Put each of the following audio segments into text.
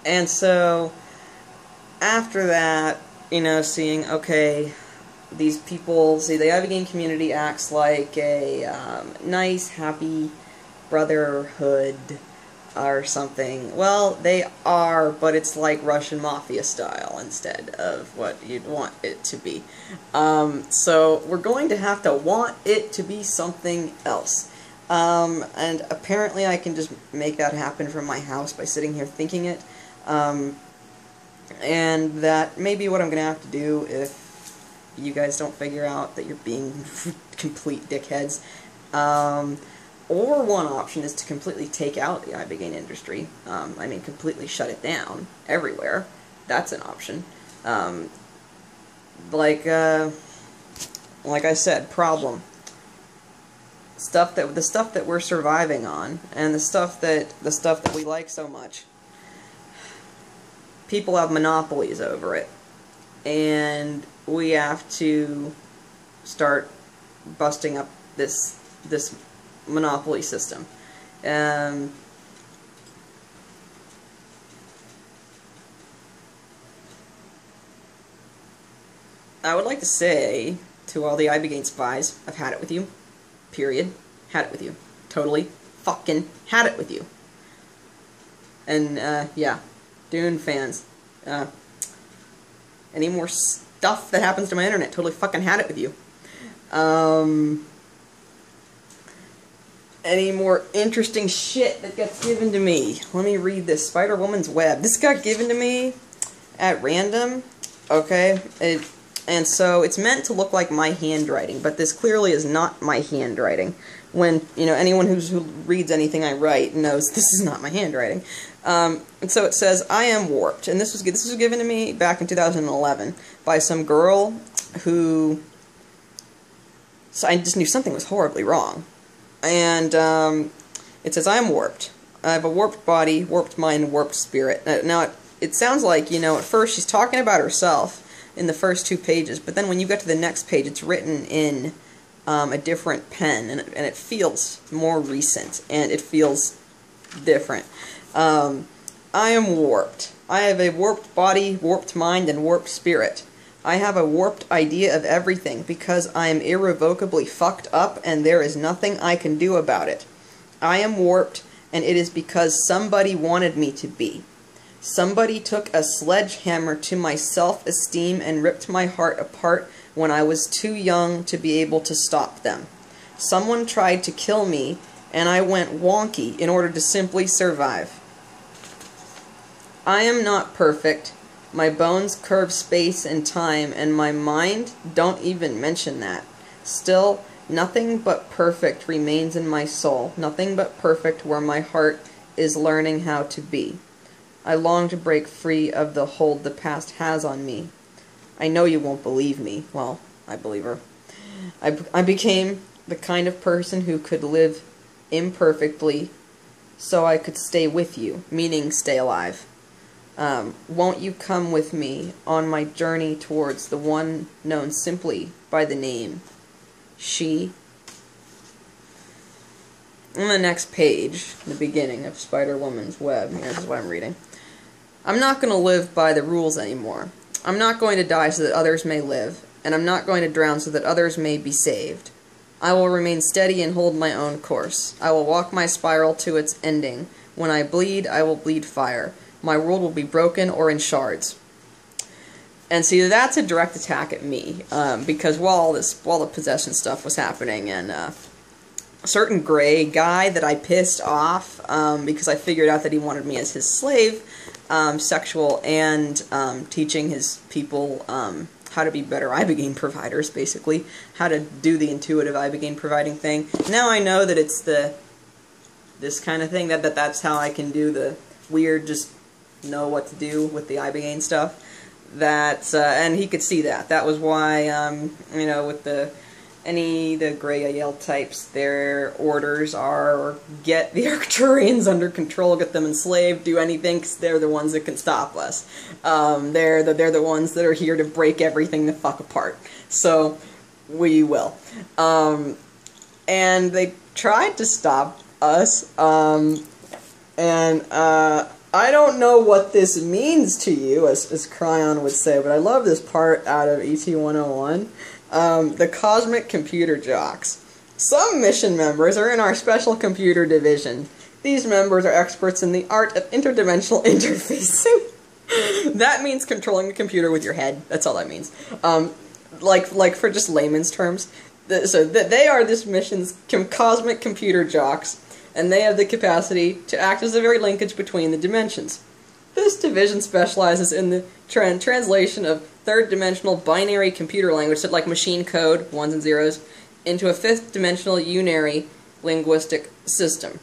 And so, after that, you know, seeing, okay, these people, see, the Ibogaine community acts like a nice, happy brotherhood or something. Well, they are, but it's like Russian mafia style instead of what you'd want it to be. So we're going to have to want it to be something else. And apparently I can just make that happen from my house by sitting here thinking it. And that may be what I'm going to have to do if you guys don't figure out that you're being complete dickheads. Or one option is to completely take out the Ibogaine industry. I mean, completely shut it down everywhere. That's an option. Like I said, problem. The stuff that we're surviving on, and the stuff that we like so much. People have monopolies over it, and we have to start busting up this monopoly system. I would like to say to all the Ibogaine spies, I've had it with you. Period. Had it with you. Totally fucking had it with you. And, yeah. Dune fans. Any more stuff that happens to my internet, totally fucking had it with you. Any more interesting shit that gets given to me? Let me read this. Spider-Woman's Web. This got given to me at random. Okay? And so it's meant to look like my handwriting, but this clearly is not my handwriting. When, you know, anyone who reads anything I write knows this is not my handwriting. And so it says, I am warped. And this was given to me back in 2011 by some girl who... So I just knew something was horribly wrong. And it says, I am warped. I have a warped body, warped mind, warped spirit. Now, it sounds like, you know, at first she's talking about herself in the first 2 pages, but then when you get to the next page, it's written in a different pen, and it feels more recent, and it feels different. I am warped. I have a warped body, warped mind, and warped spirit. I have a warped idea of everything because I am irrevocably fucked up and there is nothing I can do about it. I am warped, and it is because somebody wanted me to be. Somebody took a sledgehammer to my self-esteem and ripped my heart apart when I was too young to be able to stop them. Someone tried to kill me, and I went wonky in order to simply survive. I am not perfect. My bones curve space and time, and my mind, don't even mention that. Still, nothing but perfect remains in my soul. Nothing but perfect where my heart is learning how to be. I long to break free of the hold the past has on me. I know you won't believe me. Well, I believe her. I became the kind of person who could live imperfectly so I could stay with you, meaning stay alive. Won't you come with me on my journey towards the one known simply by the name She? On the next page, the beginning of Spider-Woman's Web, this is what I'm reading. I'm not going to live by the rules anymore. I'm not going to die so that others may live, and I'm not going to drown so that others may be saved. I will remain steady and hold my own course. I will walk my spiral to its ending. When I bleed, I will bleed fire. My world will be broken or in shards. And see, that's a direct attack at me, because while the possession stuff was happening, and a certain gray guy that I pissed off, because I figured out that he wanted me as his slave, sexual, and teaching his people how to be better Ibogaine providers, basically. How to do the intuitive Ibogaine providing thing. Now I know that it's this kind of thing, that's how I can do the weird, just know what to do with the Ibogaine stuff. And he could see that. That was why, you know, with the Grey Yale types, their orders are get the Arcturians under control, get them enslaved, do anything, because they're the ones that can stop us. They're the ones that are here to break everything the fuck apart. So, we will. And they tried to stop us, I don't know what this means to you, as Cryon would say, but I love this part out of ET 101. The Cosmic Computer Jocks. Some mission members are in our special computer division. These members are experts in the art of interdimensional interfacing. That means controlling the computer with your head. That's all that means. Like for just layman's terms. So they are this mission's cosmic computer jocks, and they have the capacity to act as the very linkage between the dimensions. This division specializes in the translation of third-dimensional binary computer language, so like machine code, ones and zeros, into a fifth-dimensional unary linguistic system.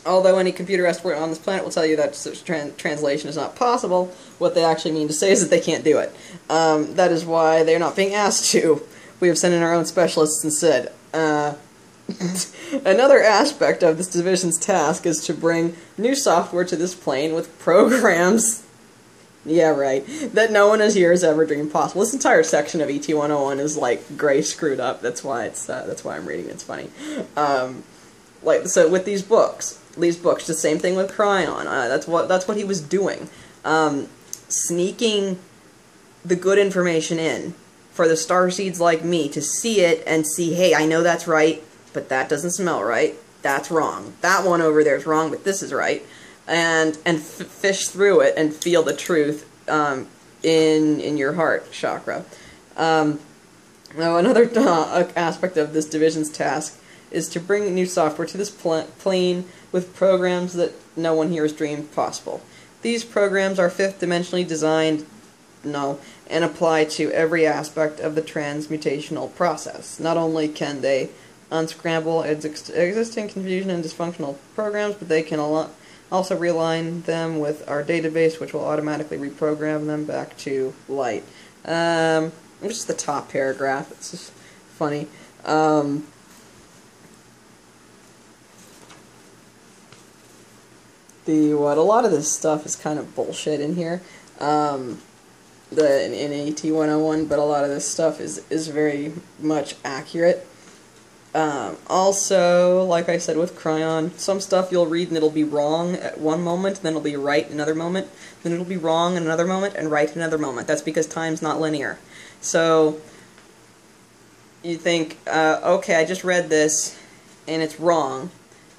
Although any computer expert on this planet will tell you that such translation is not possible, what they actually mean to say is that they can't do it. That is why they're not being asked to. We have sent in our own specialists instead. Another aspect of this division's task is to bring new software to this plane with programs, yeah right, that no one here has ever dreamed possible. This entire section of ET 101 is like gray screwed up. That's why I'm reading it. It's funny. So with these books, the same thing with Cryon. That's what he was doing, sneaking the good information in for the starseeds like me to see it and see, hey, I know that's right, but that doesn't smell right. That's wrong. That one over there is wrong, but this is right. And fish through it and feel the truth in your heart chakra. Now another aspect of this division's task is to bring new software to this plane with programs that no one here has dreamed possible. These programs are fifth-dimensionally designed, and apply to every aspect of the transmutational process. Not only can they unscramble existing confusion and dysfunctional programs, but they can also realign them with our database, which will automatically reprogram them back to light. Just the top paragraph. It's just funny. A lot of this stuff is kind of bullshit in here. In AT 101, but a lot of this stuff is very much accurate. Also, like I said with Cryon, some stuff you'll read and it'll be wrong at one moment, then it'll be right another moment, then it'll be wrong in another moment, and right another moment. That's because time's not linear. So, you think, okay, I just read this, and it's wrong.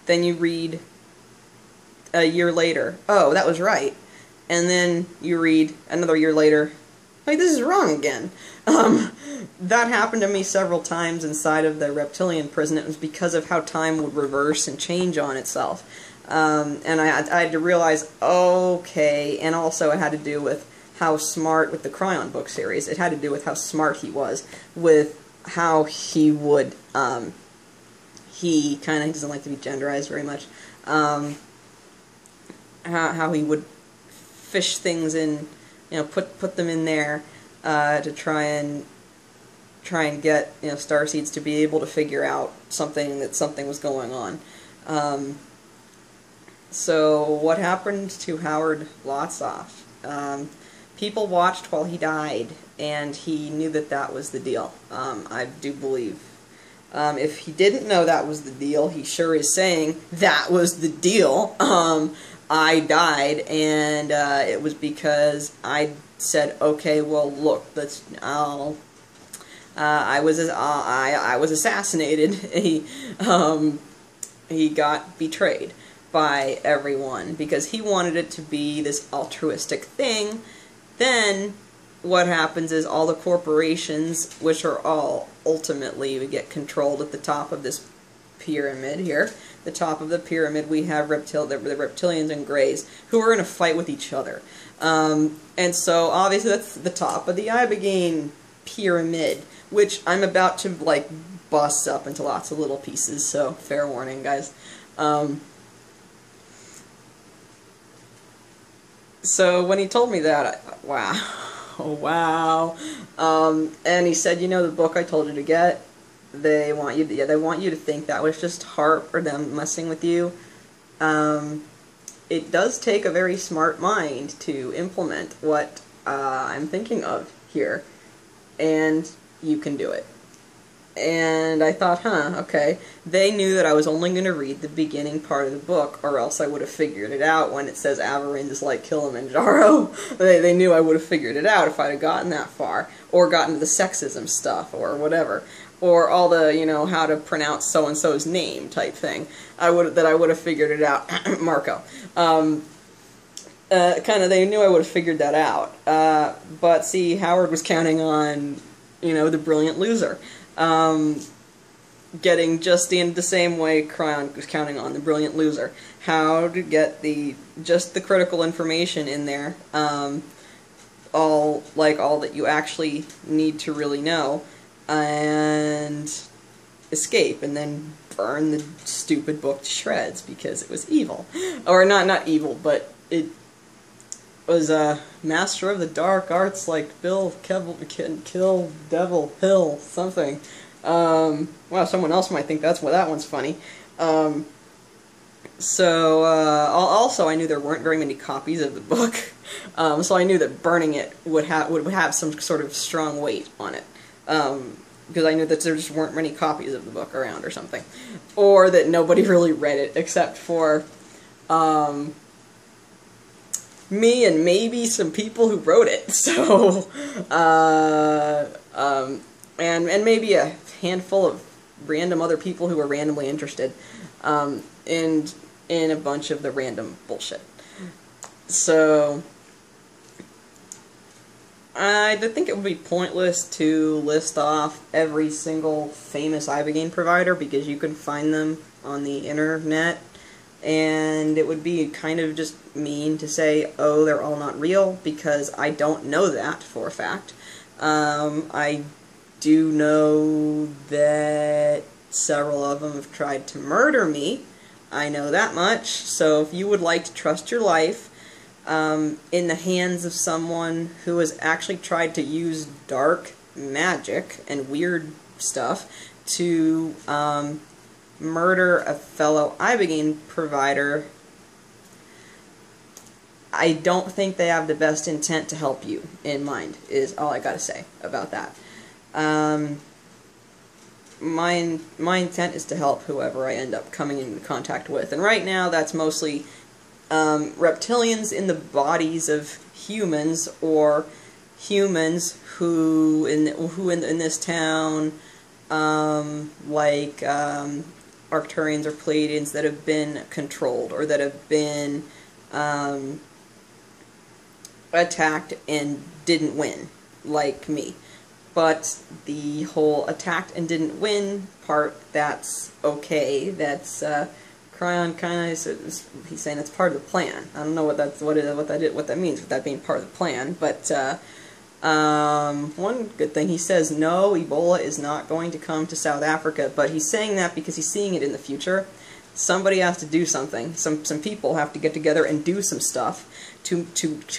Then you read a year later, oh, that was right. And then you read another year later, like, this is wrong again. That happened to me several times inside of the reptilian prison. It was because of how time would reverse and change on itself. And I had to realize, okay, and also it had to do with how smart, with the Cryon book series, it had to do with how smart he was, with how he would, he kind of doesn't like to be genderized very much, how he would fish things in, put them in there to try and get starseeds to be able to figure out something was going on. So what happened to Howard Lotsoff? People watched while he died, and he knew that was the deal. I do believe. If he didn't know that was the deal, he sure is saying that was the deal. I died, and it was because I said, okay, well, look, I was assassinated. He got betrayed by everyone because he wanted it to be this altruistic thing. Then what happens is all the corporations, which are all ultimately we get controlled at the top of this pyramid here. The top of the pyramid, we have the Reptilians and Greys, who are in a fight with each other. And so, obviously, that's the top of the Ibogaine pyramid, which I'm about to, like, bust up into lots of little pieces, so fair warning, guys. So, when he told me that, I thought, wow. Wow. And he said, the book I told you to get, they want you to think that was just HARP or them messing with you. It does take a very smart mind to implement what I'm thinking of here, and you can do it. And I thought, huh, okay. They knew that I was only going to read the beginning part of the book, or else I would have figured it out when it says Avarin is like Kilimanjaro. They knew I would have figured it out if I'd have gotten that far, or gotten to the sexism stuff, or whatever. Or all the, you know, how to pronounce so-and-so's name type thing. I would have figured it out. Marco. Kind of, they knew I would have figured that out. But see, Howard was counting on, you know, the brilliant loser. Getting just in the same way Cryon was counting on the brilliant loser. How to get just the critical information in there, all that you actually need to really know, and escape, and then burn the stupid book to shreds because it was evil. Or not evil, but it was a master of the dark arts like Bill Kill Devil Hill something. Wow, someone else might think that one's funny. Also I knew there weren't very many copies of the book, so I knew that burning it would have some sort of strong weight on it, because I knew that there just weren't many copies of the book around or something, or that nobody really read it except for me and maybe some people who wrote it. So and maybe a handful of random other people who were randomly interested in a bunch of the random bullshit. So I think it would be pointless to list off every single famous Ibogaine provider, because you can find them on the internet, and it would be kind of just mean to say, oh, they're all not real, because I don't know that for a fact. I do know that several of them have tried to murder me. I know that much. So if you would like to trust your life in the hands of someone who has actually tried to use dark magic and weird stuff to murder a fellow Ibogaine provider, I don't think they have the best intent to help you in mind, is all I gotta say about that. My intent is to help whoever I end up coming into contact with, and right now that's mostly reptilians in the bodies of humans, or humans who in this town, like Arcturians or Pleiadians, that have been controlled, or that have been attacked and didn't win, like me. But the whole attacked and didn't win part, that's okay. That's Cryon kind of, he's saying it's part of the plan. I don't know what that means with that being part of the plan. But one good thing, he says no, Ebola is not going to come to South Africa. But he's saying that because he's seeing it in the future. Somebody has to do something. Some people have to get together and do some stuff to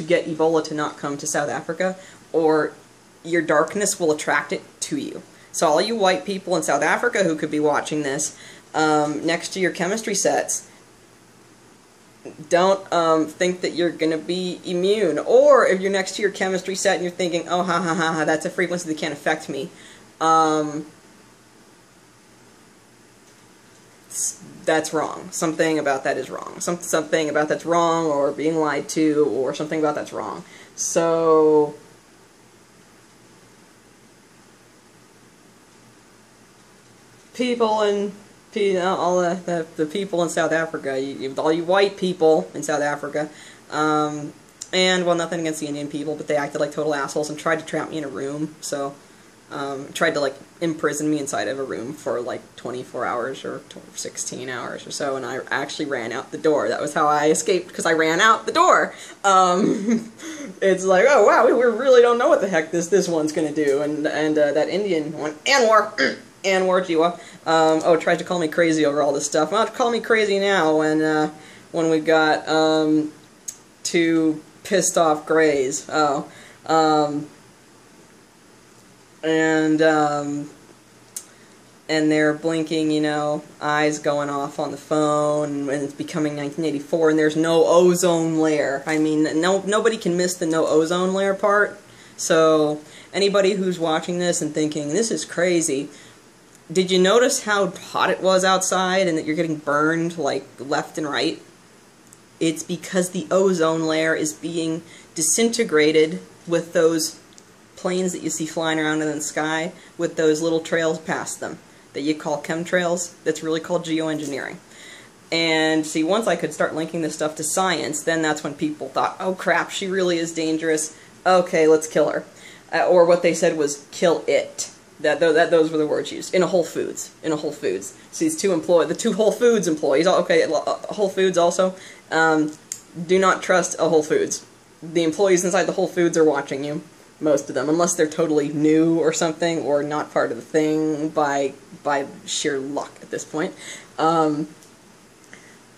get Ebola to not come to South Africa, or your darkness will attract it to you. So all you white people in South Africa who could be watching this, next to your chemistry sets, don't think that you're going to be immune. Or if you're next to your chemistry set and you're thinking, oh, ha ha ha, that's a frequency that can't affect me, that's wrong. Something about that is wrong. Something about that's wrong, or being lied to, or something about that's wrong. So people in all the people in South Africa, all you white people in South Africa, and well, nothing against the Indian people, but they acted like total assholes and tried to trap me in a room. So tried to like imprison me inside of a room for like 24 hours or 16 hours or so, and I actually ran out the door. That was how I escaped, because I ran out the door. It's like, oh wow, we really don't know what the heck this one's gonna do, and that Indian one, Anwar Jiwa, tried to call me crazy over all this stuff. Well, call me crazy now when we've got two pissed off Greys. And they're blinking, you know, eyes going off on the phone, and it's becoming 1984, and there's no ozone layer. I mean, nobody can miss the no ozone layer part. So anybody who's watching this and thinking, this is crazy, did you notice how hot it was outside and that you're getting burned, like, left and right? It's because the ozone layer is being disintegrated with those planes that you see flying around in the sky, with those little trails past them that you call chemtrails. That's really called geoengineering. And see, once I could start linking this stuff to science, then that's when people thought, oh crap, she really is dangerous. Okay, let's kill her. Or what they said was, kill it. Those were the words used. In a Whole Foods. In a Whole Foods. So these the two Whole Foods employees, okay, Whole Foods also, do not trust a Whole Foods. The employees inside the Whole Foods are watching you. Most of them, unless they're totally new or something, or not part of the thing by sheer luck at this point.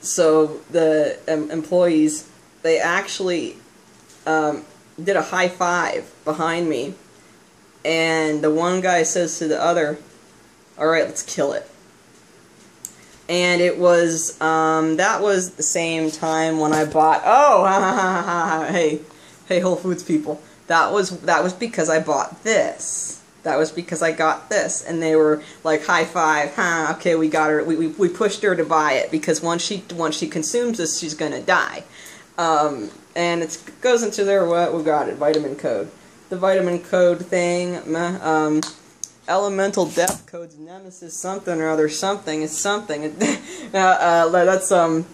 So the employees, they actually did a high five behind me, and the one guy says to the other, "Alright, let's kill it." And it was, that was the same time when I bought, hey Whole Foods people, that was because I bought this. That was because I got this, and they were like, high five, okay, we got her, we pushed her to buy it, because once she consumes this, she's gonna die. And it goes into their, we got it, vitamin code. The vitamin code thing, elemental death codes, nemesis something or other, something, it's something. That's some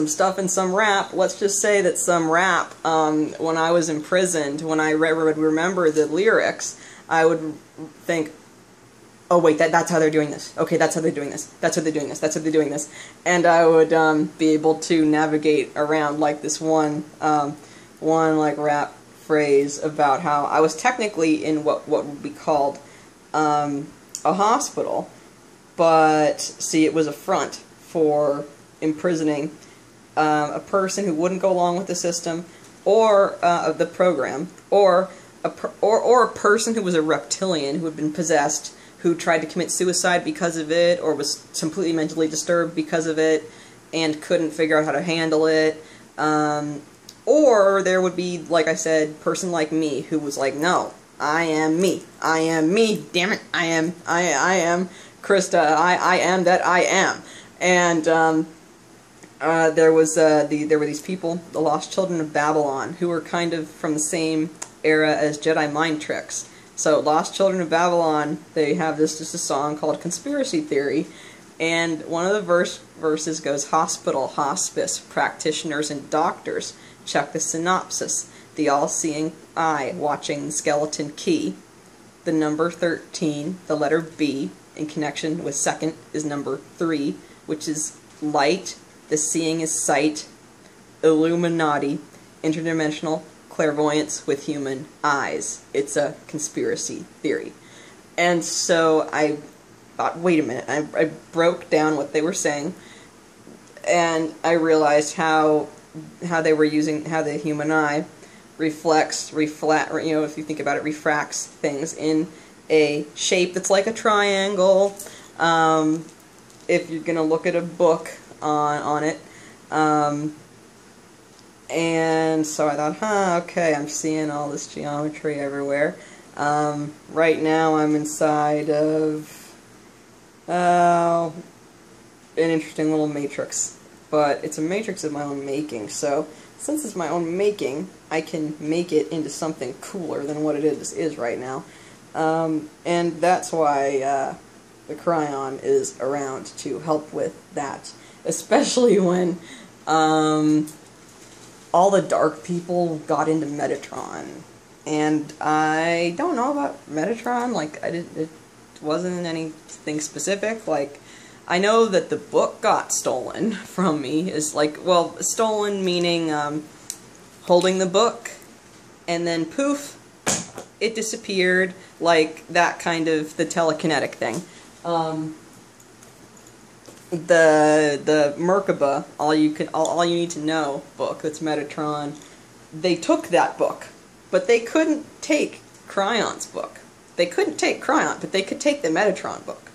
stuff in some rap. Let's just say that some rap, when I was imprisoned, when I would remember the lyrics, I would think, oh wait, that's how they're doing this. Okay, that's how they're doing this. That's how they're doing this. That's how they're doing this. And I would be able to navigate around like this one like rap phrase about how I was technically in what would be called a hospital, but see, it was a front for imprisoning a person who wouldn't go along with the system or the program, or a person who was a reptilian who had been possessed, who tried to commit suicide because of it, or was completely mentally disturbed because of it, and couldn't figure out how to handle it. Or there would be, like I said, person like me, who was like, no, I am me. I am me, damn it. I am Krista. I am that I am. And there were these people, the Lost Children of Babylon, who were kind of from the same era as Jedi mind tricks. So Lost Children of Babylon, they have just a song called Conspiracy Theory, and one of the verses goes, hospital, hospice, practitioners, and doctors, check the synopsis, the all-seeing eye watching the skeleton key, the number 13, the letter B, in connection with second is number 3, which is light, the seeing is sight, Illuminati, interdimensional, clairvoyance with human eyes. It's a conspiracy theory. And so I thought, wait a minute, I broke down what they were saying, and I realized how they were using, how the human eye reflects, you know, if you think about it, refracts things in a shape that's like a triangle. If you're gonna look at a book on it, and so I thought, okay, I'm seeing all this geometry everywhere. Right now I'm inside of an interesting little matrix, but it's a matrix of my own making, so since it's my own making, I can make it into something cooler than what it is right now. And that's why the Cryon is around to help with that, especially when all the dark people got into Metatron, and I don't know about Metatron. Like, it wasn't anything specific. Like, I know that the book got stolen from me. Is like, well, stolen meaning holding the book, and then poof, it disappeared. Like that kind of the telekinetic thing. The Merkaba, all you need to know book, that's Metatron, they took that book, but they couldn't take Cryon's book. They couldn't take Cryon, but they could take the Metatron book.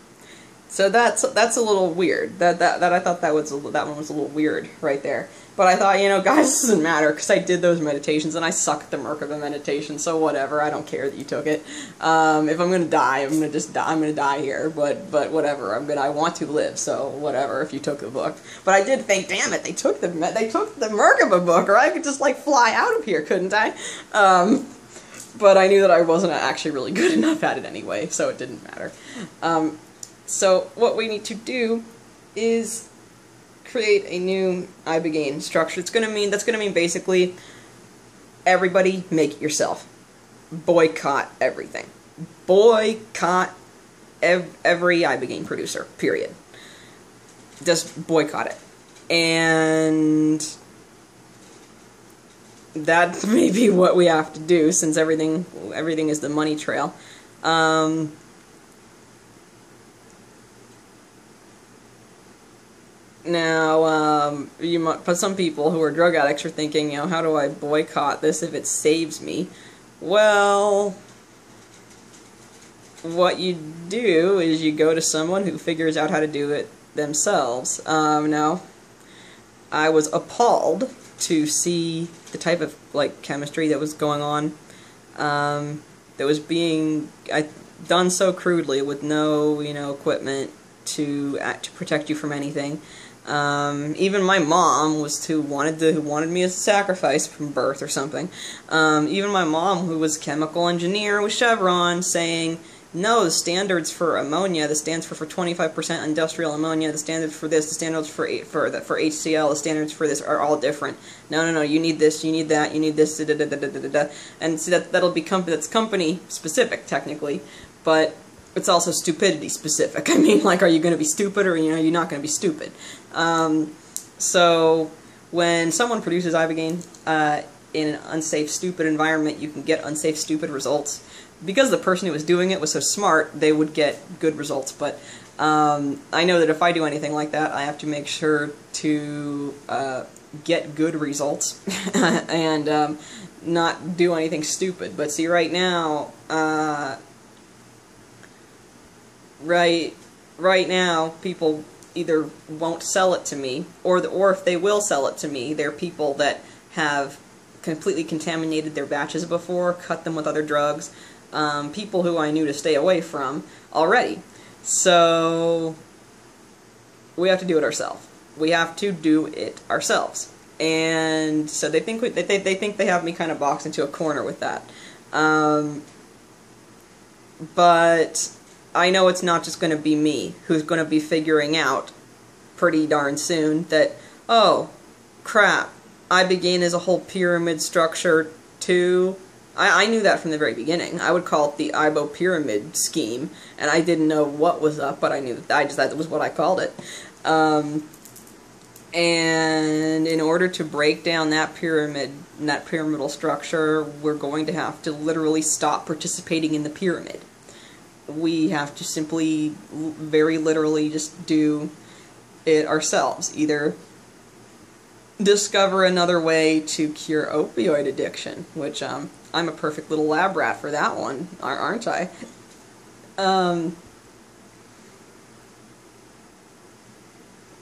So that's a little weird. That I thought that one was a little weird right there. But I thought, you know, guys, this doesn't matter, because I did those meditations, and I suck at the Merkaba meditation, so whatever, I don't care that you took it. If I'm gonna die, I'm gonna just die, I'm gonna die here, but whatever, I want to live, so whatever, if you took the book. But I did think, damn it, they took the Merkaba book, or I could just, like, fly out of here, couldn't I? But I knew that I wasn't actually really good enough at it anyway, so it didn't matter. So what we need to do is create a new Ibogaine structure. That's gonna mean basically everybody make it yourself. Boycott everything. Boycott every Ibogaine producer. Period. Just boycott it. And that may be what we have to do, since everything is the money trail. Now, but some people who are drug addicts are thinking, you know, how do I boycott this if it saves me? Well, what you do is you go to someone who figures out how to do it themselves. Now, I was appalled to see the type of, like, chemistry that was going on, that was being done so crudely with no, you know, equipment to protect you from anything. Even my mom who wanted me as a sacrifice from birth or something. Even my mom, who was a chemical engineer with Chevron, saying, no, the standards for ammonia, the standards for 25% industrial ammonia, the standards for this, the standards for HCl, the standards for this are all different. No, you need this, you need that, you need this, da da da da da da da. And see, that's company specific technically, but it's also stupidity specific. I mean, like, are you going to be stupid, or, you know, you're not going to be stupid? So when someone produces Ibogaine in an unsafe, stupid environment, you can get unsafe, stupid results. Because the person who was doing it was so smart, they would get good results. But I know that if I do anything like that, I have to make sure to get good results and not do anything stupid. But see, right now, right now, people either won't sell it to me, or if they will sell it to me, they're people that have completely contaminated their batches before, cut them with other drugs, people who I knew to stay away from already. So we have to do it ourselves. We have to do it ourselves. And so they think they have me kind of boxed into a corner with that. But I know it's not just going to be me who's going to be figuring out pretty darn soon that, oh, crap, Ibogaine is a whole pyramid structure too. I knew that from the very beginning. I would call it the Ibo pyramid scheme, and I didn't know what was up, but I knew that was what I called it. And in order to break down that pyramidal structure, we're going to have to literally stop participating in the pyramid. We have to simply, very literally, just do it ourselves. Either discover another way to cure opioid addiction, which I'm a perfect little lab rat for that one, aren't I?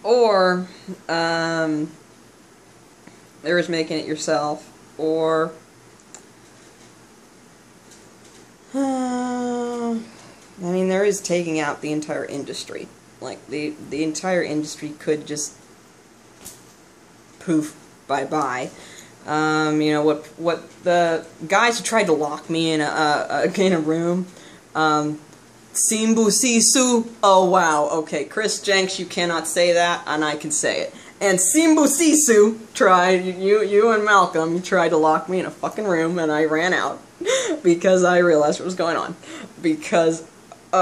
Or there is making it yourself, or I mean, there is taking out the entire industry. Like, the entire industry could just poof, bye-bye. You know, what the guys who tried to lock me in a room, Simbu Sisu, oh wow, okay, Chris Jenks, you cannot say that, and I can say it. And Simbu Sisu tried, you and Malcolm, you tried to lock me in a fucking room, and I ran out, because I realized what was going on. Because, we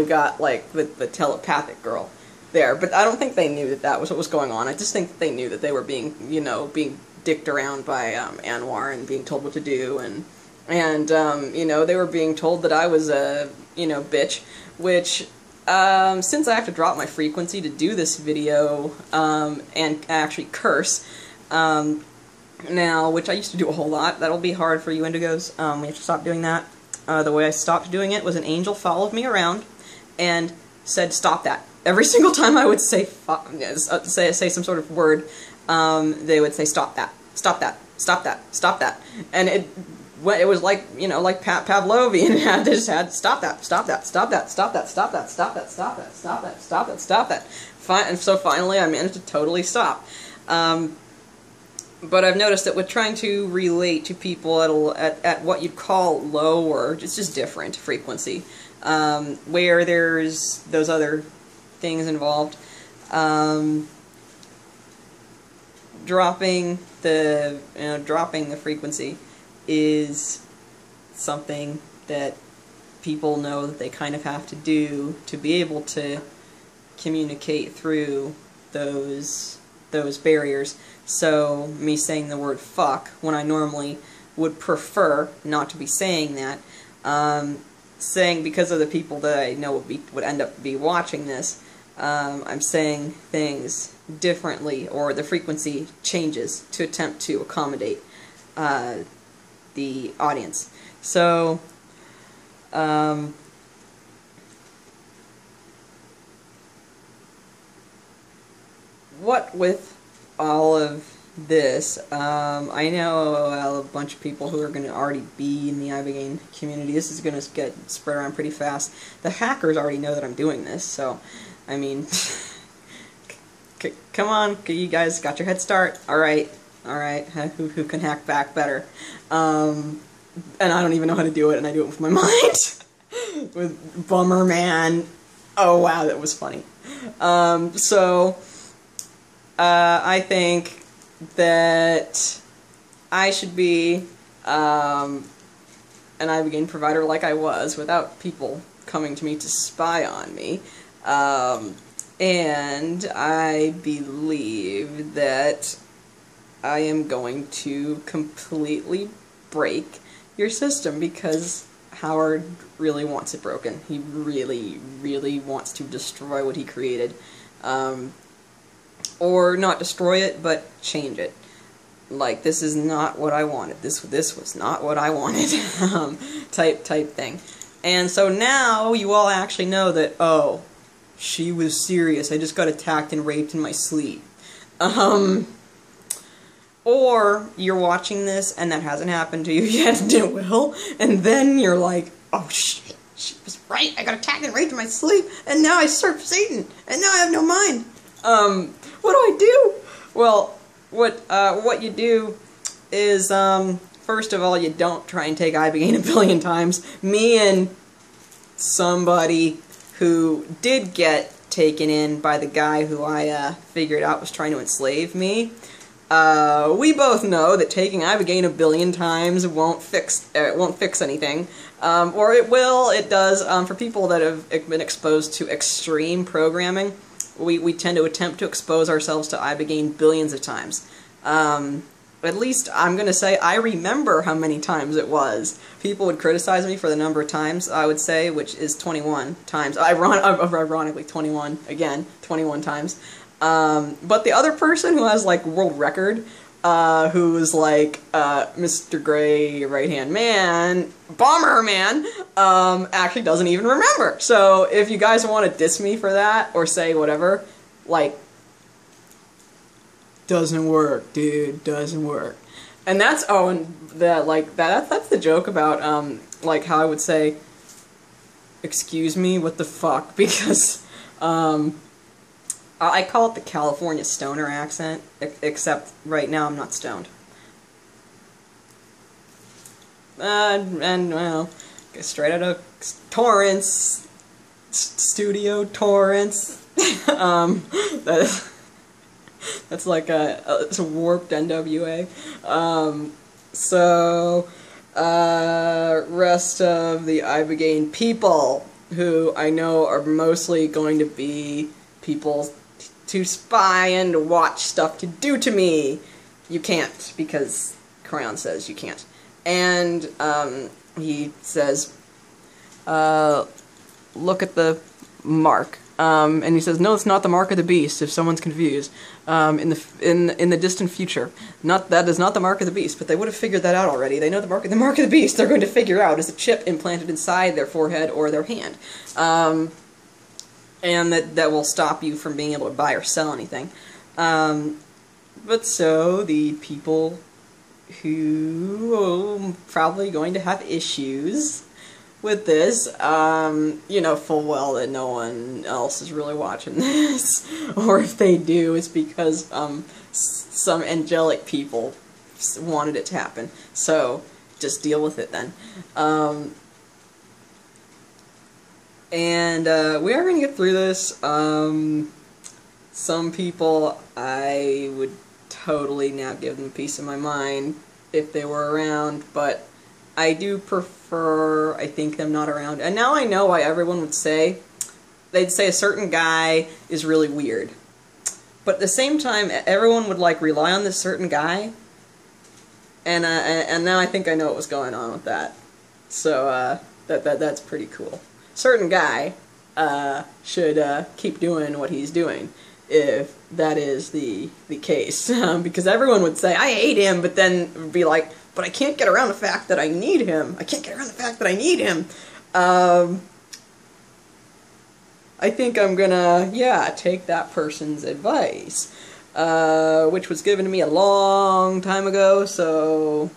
got, like, the telepathic girl there. But I don't think they knew that was what was going on. I just think that they knew that they were being, you know, being dicked around by Anwar and being told what to do, and you know, they were being told that I was a, you know, bitch, which, since I have to drop my frequency to do this video, and actually curse, now, which I used to do a whole lot, that'll be hard for you indigos, we have to stop doing that. The way I stopped doing it was an angel followed me around and said, stop that. Every single time I would say fuck, say some sort of word, they would say, stop that, stop that, stop that, stop that. And it was like, you know, like Pavlovian. It just had stop that, stop that, stop that, stop that, stop that, stop that, stop that, stop that, stop that, stop that. And so finally I managed to totally stop. But I've noticed that with trying to relate to people at what you'd call low, or just different frequency, where there's those other things involved, dropping the frequency is something that people know that they kind of have to do to be able to communicate through those barriers. So me saying the word fuck when I normally would prefer not to be saying that, saying because of the people that I know would end up be watching this, I'm saying things differently, or the frequency changes to attempt to accommodate the audience. So what with all of this, I know a bunch of people who are going to already be in the Ibogaine community. This is going to get spread around pretty fast. The hackers already know that I'm doing this, so, I mean, come on, you guys got your head start. Alright, who can hack back better? And I don't even know how to do it, and I do it with my mind. With Bummer Man. Oh wow, that was funny. I think that I should be an Ibogaine provider like I was, without people coming to me to spy on me. And I believe that I am going to completely break your system, because Howard really wants it broken. He really, really wants to destroy what he created. Or not destroy it, but change it. Like, this is not what I wanted. This was not what I wanted. type thing. And so now you all actually know that, oh, she was serious. I just got attacked and raped in my sleep. Or you're watching this and that hasn't happened to you yet, and it will, and then you're like, oh shit, she was right. I got attacked and raped in my sleep, and now I serve Satan, and now I have no mind. What do I do? Well, what you do is, first of all, you don't try and take Ibogaine a billion times. Me and somebody who did get taken in by the guy who I figured out was trying to enslave me, we both know that taking Ibogaine a billion times won't fix anything. Or it will, it does, for people that have been exposed to extreme programming. We tend to attempt to expose ourselves to Ibogaine billions of times. At least, I'm going to say, I remember how many times it was. People would criticize me for the number of times, I would say, which is 21 times. Ironically, 21, again, 21 times. But the other person who has, like, world record, who's, like, Mr. Gray, right-hand man, Bomber Man, actually doesn't even remember. So, if you guys want to diss me for that, or say whatever, like, doesn't work, dude, doesn't work. And that's, oh, and that, like, that's the joke about, like, how I would say, excuse me, what the fuck, because, I call it the California stoner accent, except right now I'm not stoned. And well, straight out of Torrance, Studio Torrance. That's like it's a warped NWA. Rest of the Ibogaine people, who I know are mostly going to be people to spy and to watch stuff to do to me. You can't, because Crayon says you can't. And he says, look at the mark. And he says, no, it's not the mark of the beast, if someone's confused. In the distant future. That is not the mark of the beast, but they would have figured that out already. They know the mark of the beast they're going to figure out is a chip implanted inside their forehead or their hand. And that will stop you from being able to buy or sell anything. But so, the people who are probably going to have issues with this, you know full well that no one else is really watching this, or if they do, it's because, some angelic people wanted it to happen, so just deal with it then. And we are going to get through this. Some people, I would totally now give them a piece of my mind if they were around, but I do prefer, I think, them not around. And now I know why everyone would say, they'd say a certain guy is really weird. But at the same time, everyone would, like, rely on this certain guy. And now I think I know what was going on with that. So, that's pretty cool. Certain guy, should, keep doing what he's doing, if that is the case. Because everyone would say, I hate him, but then be like, but I can't get around the fact that I need him. I can't get around the fact that I need him. I think I'm gonna, yeah, take that person's advice, which was given to me a long time ago, so,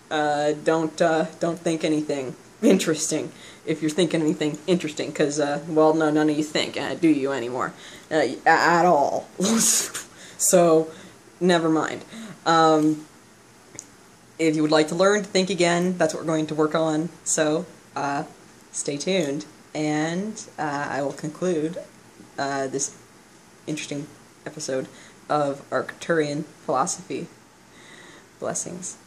don't think anything interesting if you're thinking anything interesting, because, well, no, none of you think, do you anymore, at all. So, never mind. If you would like to learn to think again, that's what we're going to work on, so, stay tuned, and, I will conclude, this interesting episode of Arcturian philosophy. Blessings.